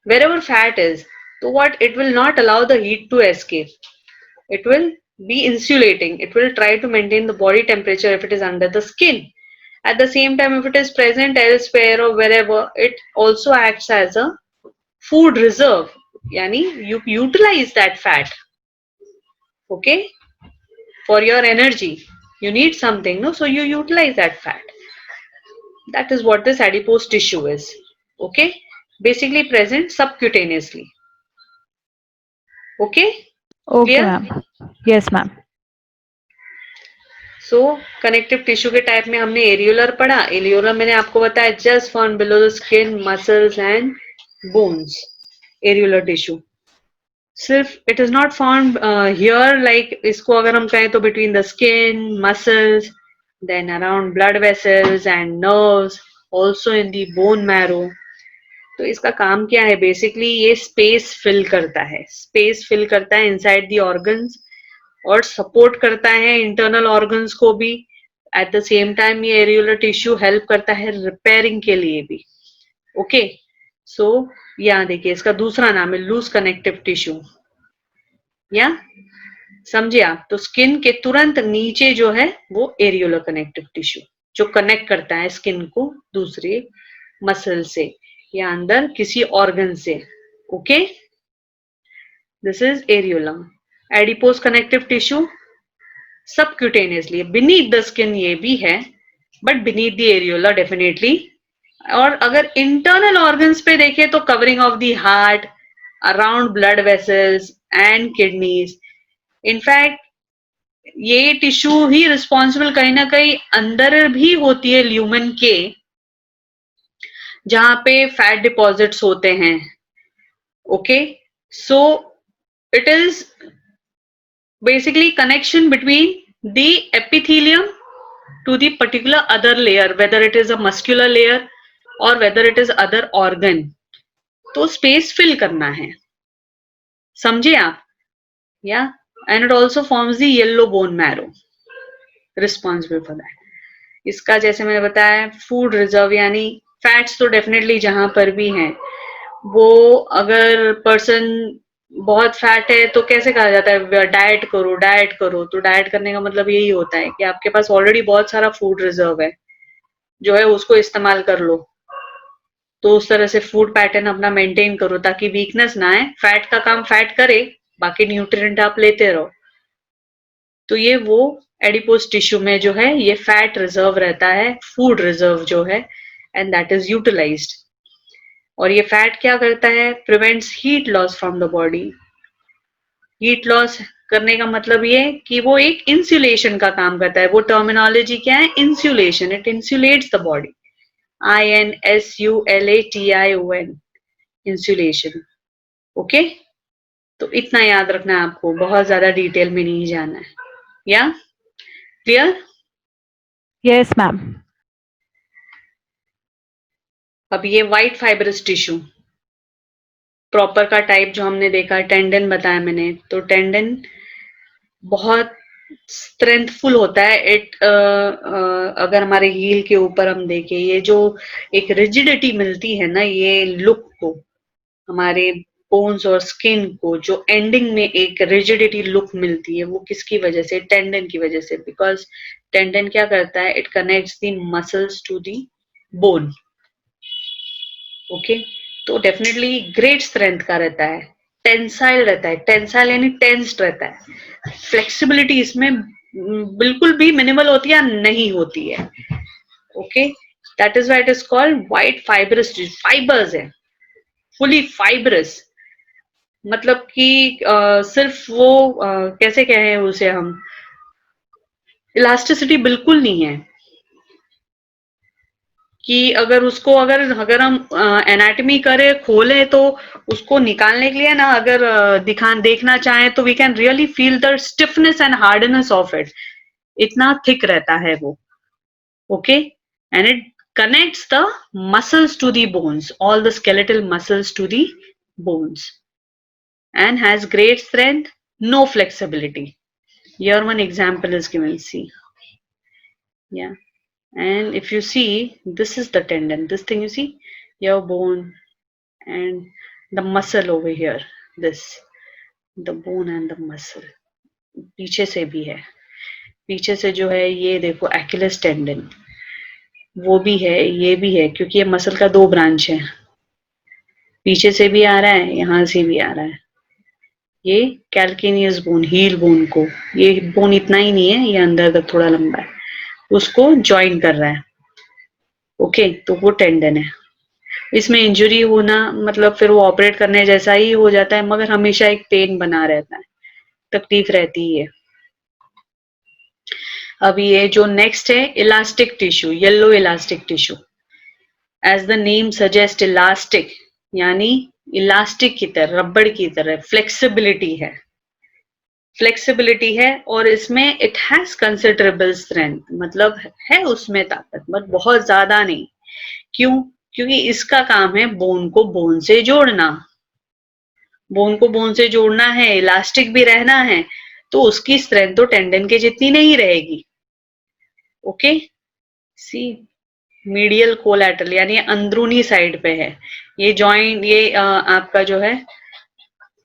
wherever fat is, तो what, it will not allow the heat to escape, it will be insulating, it will try to maintain the body temperature if it is under the skin. At the same time, if it is present elsewhere or wherever, it also acts as a food reserve, yani you utilize that fat, okay, for your energy. You need something, no, so you utilize that fat. That is what this adipose tissue is. Okay, basically present subcutaneously. Okay, Okay, clear? ma'am. Yes, ma'am. So connective tissue के type में हमने areolar पढ़ा। Areolar मैंने आपको बताया just found below the skin, muscles and bones. Areolar tissue सिर्फ it is not found here, like इसको अगर हम कहें तो between the skin, muscles, then around blood vessels and nerves, also in the bone marrow. तो इसका काम क्या है? बेसिकली ये स्पेस फिल करता है, स्पेस फिल करता है इनसाइड द ऑर्गन्स और सपोर्ट करता है इंटरनल ऑर्गन्स को भी एट द सेम टाइम ये एरियोलर टिश्यू हेल्प करता है रिपेयरिंग के लिए भी. ओके, सो यहाँ देखिए इसका दूसरा नाम है लूज कनेक्टिव टिश्यू. या समझे आप? तो स्किन के तुरंत नीचे जो है वो एरियोलर कनेक्टिव टिश्यू जो कनेक्ट करता है स्किन को दूसरे मसल से या अंदर किसी ऑर्गन से. Okay, this is areolar. Adipose connective tissue subcutaneously beneath the skin ये भी है, but beneath the areola definitely. और अगर इंटरनल ऑर्गन्स पे देखें तो covering of the heart, around blood vessels and kidneys. In fact ये टिश्यू ही रिस्पॉन्सिबल कहीं ना कहीं अंदर भी होती है ल्यूमन के, जहां पे फैट डिपॉजिट्स होते हैं. Okay, so it is basically connection between the epithelium to the particular other layer, whether it is a muscular layer or whether it is other organ. तो स्पेस फिल करना है, समझे आप? या and it also forms the yellow bone marrow, responsible for that. इसका जैसे मैंने बताया फूड रिजर्व, यानी फैट्स तो डेफिनेटली जहां पर भी हैं, वो अगर पर्सन बहुत फैट है तो कैसे कहा जाता है डाइट करो डाइट करो. तो डाइट करने का मतलब यही होता है कि आपके पास ऑलरेडी बहुत सारा फूड रिजर्व है, जो है उसको इस्तेमाल कर लो. तो उस तरह से फूड पैटर्न अपना मेंटेन करो ताकि वीकनेस ना आए. फैट का काम फैट करे, बाकी न्यूट्रिएंट आप लेते रहो. तो ये वो एडिपोज टिश्यू में जो है ये फैट रिजर्व रहता है, फूड रिजर्व जो है, एंड दैट इज यूटिलाइज्ड. और ये फैट क्या करता है? Prevents heat loss from the body. Heat loss करने का मतलब ये कि वो एक इंसुलेशन का काम करता है. वो टर्मिनोलॉजी क्या है? Insulation. It insulates the body. INSULATION, insulation. Okay, तो इतना याद रखना है आपको, बहुत ज्यादा डिटेल में नहीं जाना है. या क्लियर? Yes, ma'am. अब ये व्हाइट फाइब्रस टिश्यू प्रॉपर का टाइप जो हमने देखा, टेंडन बताया मैंने. तो टेंडन बहुत स्ट्रेंथफुल होता है. अगर हमारे हील के ऊपर हम देखें, ये जो एक रिजिडिटी मिलती है ना, ये लुक को, हमारे बोन्स और स्किन को जो एंडिंग में एक रिजिडिटी लुक मिलती है, वो किसकी वजह से? टेंडन की वजह से. बिकॉज टेंडन क्या करता है? It connects the muscles to the bone. Okay, तो डेफिनेटली ग्रेट स्ट्रेंथ का रहता है, टेंसाइल रहता है. टेंसाइल यानी टेंस्ड रहता है. फ्लेक्सिबिलिटी इसमें बिल्कुल भी मिनिमल होती है या नहीं होती है. Okay, that is why it is called white fibrous. Fibres है, फुली फाइब्रस. मतलब कि सिर्फ वो कैसे कहें उसे हम, इलास्टिसिटी बिल्कुल नहीं है कि अगर उसको अगर हम एनाटॉमी करें, खोले, तो उसको निकालने के लिए ना, अगर देखना चाहें तो we can really feel the stiffness and hardness of it. इतना थिक रहता है वो. Okay, and it connects the muscles to the bones, all the skeletal muscles to the bones, and has great strength, no flexibility. Here one example is given, see. Yeah, and if you see, this is the tendon, this thing you see, your bone and the muscle over here, this, the bone and the muscle. पीछे से भी है, पीछे से जो है ये देखो Achilles tendon, वो भी है, ये भी है, क्योंकि ये मसल का 2 ब्रांच है. पीछे से भी आ रहा है, यहां से भी आ रहा है. ये कैल्केनियस बोन, हील बोन को, ये बोन इतना ही नहीं है, ये अंदर तक थोड़ा लंबा है, उसको ज्वाइन कर रहा है. ओके, तो वो टेंडन है. इसमें इंजरी होना मतलब फिर वो ऑपरेट करने जैसा ही हो जाता है, मगर हमेशा एक पेन बना रहता है, तकलीफ रहती है. अब ये जो नेक्स्ट है elastic tissue, yellow elastic tissue. As the name suggest, elastic यानी इलास्टिक की तरह, रबड़ की तरह. फ्लेक्सिबिलिटी है, फ्लेक्सिबिलिटी है, और इसमें इट हैज कंसिडरेबल स्ट्रेंथ, मतलब है उसमें ताकत, मगर बहुत ज्यादा नहीं. क्यों? क्योंकि इसका काम है बोन को बोन से जोड़ना. बोन को बोन से जोड़ना है, इलास्टिक भी रहना है, तो उसकी स्ट्रेंथ तो टेंडन के जितनी नहीं रहेगी. ओके, सी मीडियल कोलैटरल यानी अंदरूनी साइड पे है ये जॉइंट, ये आपका जो है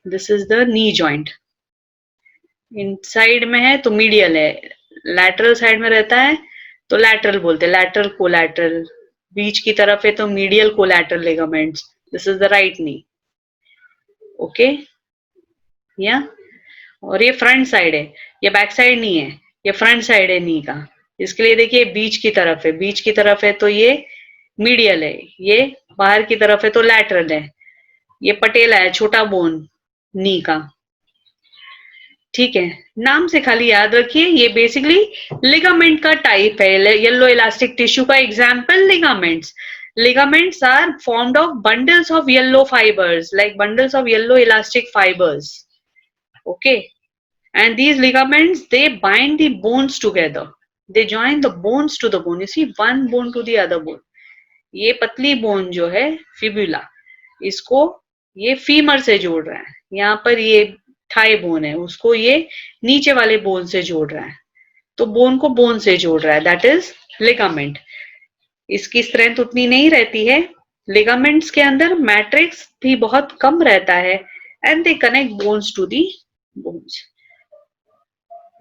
this is the knee joint, in side में है तो मीडियल है, लैटरल साइड में रहता है तो लैटरल बोलते हैं, लैटरल कोलैटरल, बीच की तरफ है तो medial collateral ligaments, this is the right knee, okay या। और ये फ्रंट साइड है, ये बैक साइड नहीं है, ये फ्रंट साइड है नी का, इसके लिए देखिए बीच की तरफ है, बीच की तरफ है तो ये मीडियल है, ये बाहर की तरफ है तो लैटरल है, ये पटेला है, छोटा बोन नी का, ठीक है। नाम से खाली याद रखिए ये बेसिकली लिगामेंट का टाइप है, येलो इलास्टिक टिश्यू का example ligaments. Ligaments are formed of bundles of yellow fibers, like bundles of yellow elastic fibers. Okay, and these ligaments, they bind the bones together. They join the bones to the bone. You see, one bone to the other bone. ये पतली bone जो है fibula, इसको ये femur से जोड़ रहा है, यहाँ पर ये थाई बोन है, उसको ये नीचे वाले बोन से जोड़ रहा है, तो बोन को बोन से जोड़ रहा है, दैट इज लिगामेंट। इसकी स्ट्रेंथ उतनी नहीं रहती है, लिगामेंट्स के अंदर मैट्रिक्स भी बहुत कम रहता है, and they connect bones to the bones.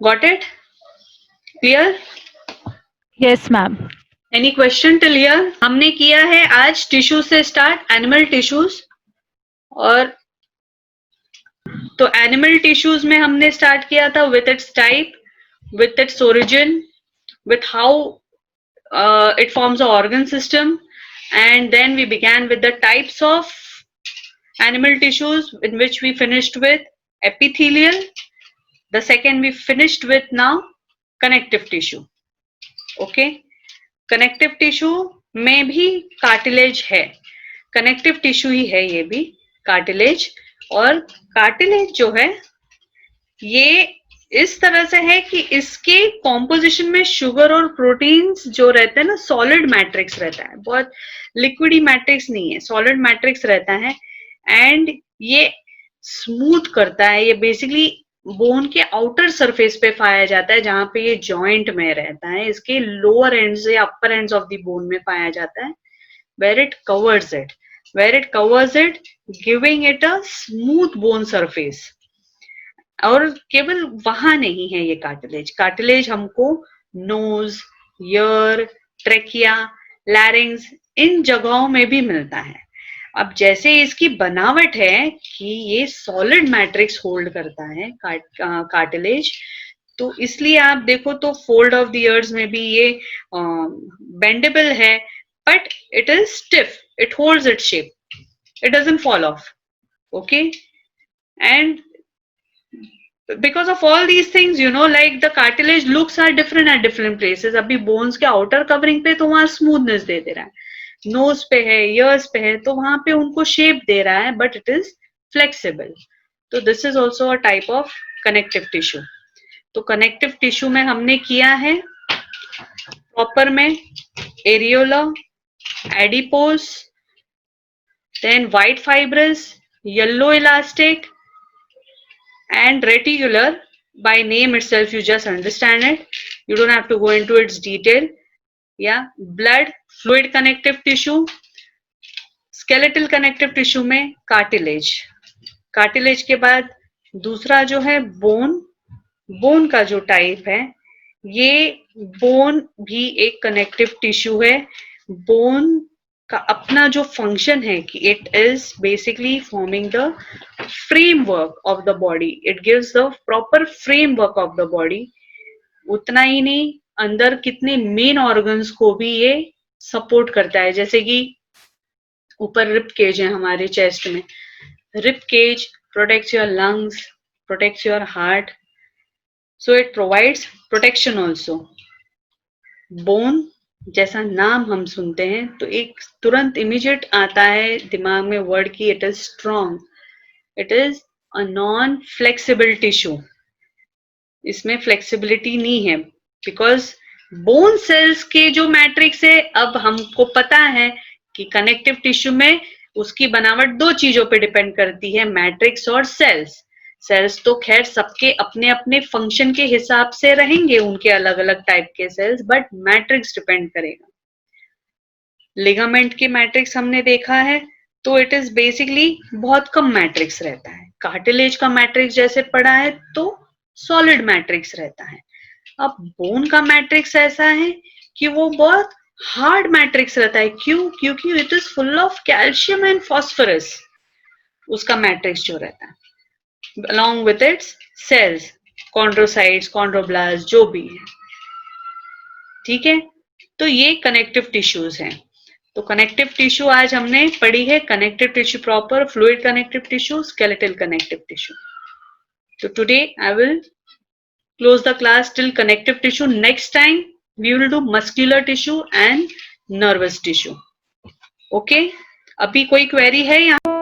Got it? Clear? Yes, ma'am. Any question till here? हमने किया है आज टिश्यू से स्टार्ट, एनिमल टिश्यूज, और तो एनिमल टिश्यूज में हमने स्टार्ट किया था with its type, with its origin, with how it forms an organ system, and then we began with the types of animal tissues, in which we finished with epithelial. The second we finished with now connective tissue. Okay, connective tissue में भी cartilage है, connective tissue ही है ये भी cartilage, और cartilage जो है ये इस तरह से है कि इसके कॉम्पोजिशन में शुगर और प्रोटीन्स जो रहते हैं ना, सॉलिड मैट्रिक्स रहता है, बहुत लिक्विडी मैट्रिक्स नहीं है, सॉलिड मैट्रिक्स रहता है, एंड ये स्मूथ करता है, ये बेसिकली बोन के आउटर सरफेस पे पाया जाता है, जहां पे ये जॉइंट में रहता है, इसके लोअर एंड्स या upper ends of the bone में पाया जाता है, where it covers it giving it a smooth bone surface. और केवल वहां नहीं है ये कार्टिलेज हमको नोज, ईयर, ट्रेकिया, लैरिंग्स, इन जगहों में भी मिलता है। अब जैसे इसकी बनावट है कि ये सॉलिड मैट्रिक्स होल्ड करता है कार्टिलेज, तो इसलिए आप देखो तो फोल्ड ऑफ द ईयर्स में भी ये बेंडेबल है, but it is stiff, it holds its shape, it doesn't fall of. Okay, and because of all these things, you know, like the cartilage looks are different at different places. अभी bones के outer covering पे तो वहां smoothness दे रहा है, nose पे है, ears पे है, तो वहां पे उनको shape दे रहा है, but it is flexible. तो this is also a type of connective tissue. तो connective tissue में हमने किया है proper में areola, adipose, then white fibrous, yellow elastic, and reticular. By name itself you just understand it, you don't have to go into its detail. Yeah, blood, fluid connective tissue, skeletal connective tissue में cartilage के बाद दूसरा जो है bone का जो type है, ये बोन भी एक कनेक्टिव टिश्यू है। बोन का अपना जो फंक्शन है कि it is basically forming the framework of the body, it gives the proper framework of the body. उतना ही नहीं, अंदर कितने मेन ऑर्गन्स को भी ये सपोर्ट करता है, जैसे कि ऊपर रिप केज है हमारे चेस्ट में, rib cage protects your lungs, protects your heart, so it provides protection also. Bone जैसा नाम हम सुनते हैं तो एक तुरंत इमीडिएट आता है दिमाग में वर्ड की, it is strong, it is a non flexible tissue. इसमें फ्लेक्सिबिलिटी नहीं है, बिकॉज बोन सेल्स के जो मैट्रिक्स है, अब हमको पता है कि कनेक्टिव टिश्यू में उसकी बनावट दो चीजों पे डिपेंड करती है, मैट्रिक्स और सेल्स। सेल्स तो खैर सबके अपने अपने फंक्शन के हिसाब से रहेंगे, उनके अलग अलग टाइप के सेल्स, बट मैट्रिक्स डिपेंड करेगा। लिगामेंट के मैट्रिक्स हमने देखा है, तो इट इज बेसिकली बहुत कम मैट्रिक्स रहता है। कार्टिलेज का मैट्रिक्स जैसे पढ़ा है तो सॉलिड मैट्रिक्स रहता है। अब बोन का मैट्रिक्स ऐसा है कि वो बहुत हार्ड मैट्रिक्स रहता है। क्यों? क्योंकि it is full of calcium and phosphorus, उसका मैट्रिक्स जो रहता है, along with its cells, chondrocytes, chondroblasts, जो भी है। ठीक है, तो ये कनेक्टिव टिश्यूज हैं। तो कनेक्टिव टिश्यू आज हमने पढ़ी है, connective tissue proper, fluid connective tissue, skeletal connective tissue. तो today I will close the class till connective tissue. Next time we will do muscular tissue and nervous tissue. Okay, अभी कोई query है यहाँ?